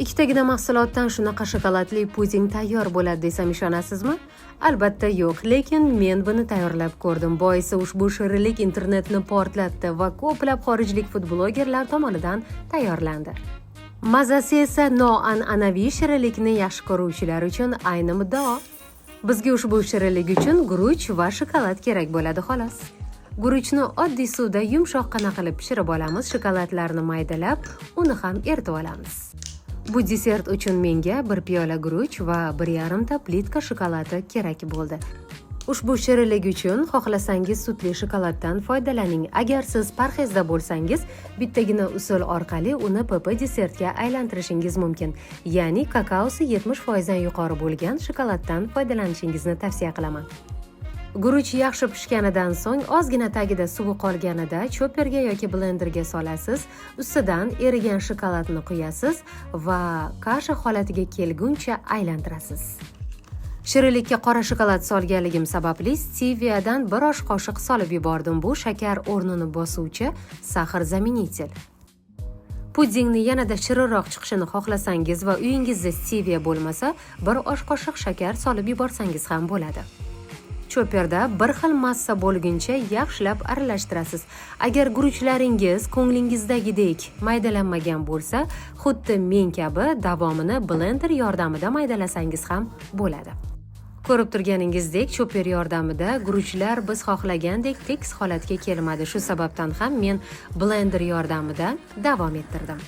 Ikkitagina mahsulotdan shunaqa shokoladli puding tayyor bo'ladi desam ishonasizmi? Albatta yo'q, lekin men buni tayyorlab ko'rdim. Boisi ushbu shirinlik internetni portlatdi va ko'plab xorijlik food blogerlar tomonidan tayyorlandi. Mazasi esa noan'anaviy shirinlikni yaxshi ko'ruvchilar uchun ayni muddao. Bizga ushbu shirinlik uchun guruch va shokolad kerak bo'ladi xolos. Guruchni oddiy suvda yumshoqqina qilib pishirib olamiz, shokoladlarni maydalab, uni ham eritib olamiz. Bu desert uchun menga 1 piyola guruch va 1,5 ta plitka shokoladi kerak bo'ldi. Ushbu shirinlik uchun xohlasangiz sutli shokoladdan foydalaning. Agar siz parhezda bo'lsangiz, bittagina usul orqali uni PP desertga aylantirishingiz mumkin. Ya'ni kakaosi 70% dan yuqori bo'lgan shokoladdan foydalanishingizni tavsiya qilaman. Guruch yaxshi pishganidan so'ng ozgina tagida suvi qolganida choperga yoki blenderga solasiz, ustidan erigan shokoladni quyasiz va kasha holatiga kelguncha aylantirasiz. Shirinlikka qora shokolad solganligim sababli steviadan 1 osh qoshiq solib yubordim. Bu shakar o'rnini bosuvchi sahr zaminitel. Pudingni yanada shirinroq chiqishini xohlasangiz va uyingizda stevia bo'lmasa, 1 osh qoshiq shakar solib yuborsangiz ham bo'ladi. Choperda bir xil massa bo'lguncha yaxshilab aralashtirasiz. Agar guruchlaringiz ko'nglingizdagidek maydalanmagan bo'lsa, xuddi men kabi davomini blender yordamida maydalasangiz ham bo'ladi. Ko'rib turganingizdek, choper yordamida guruchlar biz xohlagandek tekis holatga kelmadi. Shu sababdan ham men blender yordamida davom ettirdim.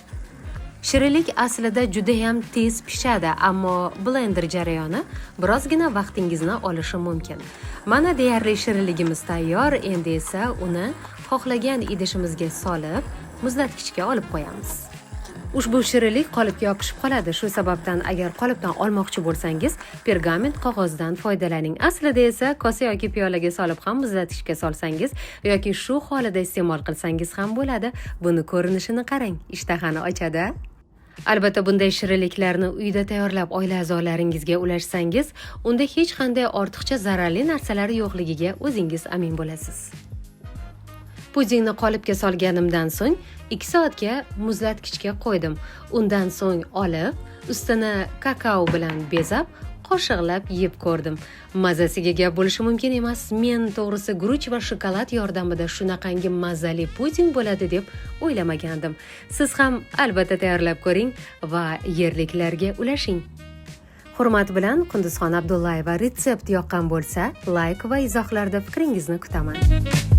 Shirinlik aslida juda ham tez pishadi, ammo blender jarayoni birozgina vaqtingizni olishi mumkin. Mana deyarli shirinligimiz tayyor. Endi esa uni xohlagan idishimizga solib, muzlatgichga olib qo'yamiz. Ushbu shirinlik qolipga yopishib qoladi. Shu sababdan agar qolipdan olmoqchi bo'lsangiz, pergament qog'ozdan foydalaning. Aslida esa kosa yoki piyolaga solib ham muzlatgichga solsangiz yoki shu holida iste'mol qilsangiz ham bo'ladi. Buni ko'rinishini qarang, ishtahani ochadi. Albatta bunday shirinliklarni uyda tayyorlab oila a'zolaringizga ulashsangiz, unda hech qanday ortiqcha zararli narsalar yo'qligiga o'zingiz amin bo'lasiz. Pudingni qolipga solganimdan so'ng 2 soatga muzlatgichga qo'ydim. Undan so'ng olib, ustini kakao bilan bezab, qoshiqlab yeb ko'rdim. Mazasiga gap bo'lishi mumkin emas. Men to'g'risi guruch va shokolad yordamida shunaqangi mazali puding bo'ladi deb o'ylamagandim. Siz ham albatta tayyorlab ko'ring va yerliklarga ulashing. Hurmat bilan Qunduzxon Abdullayeva. Retsept yoqqan bo'lsa, like va izohlarda fikringizni kutaman.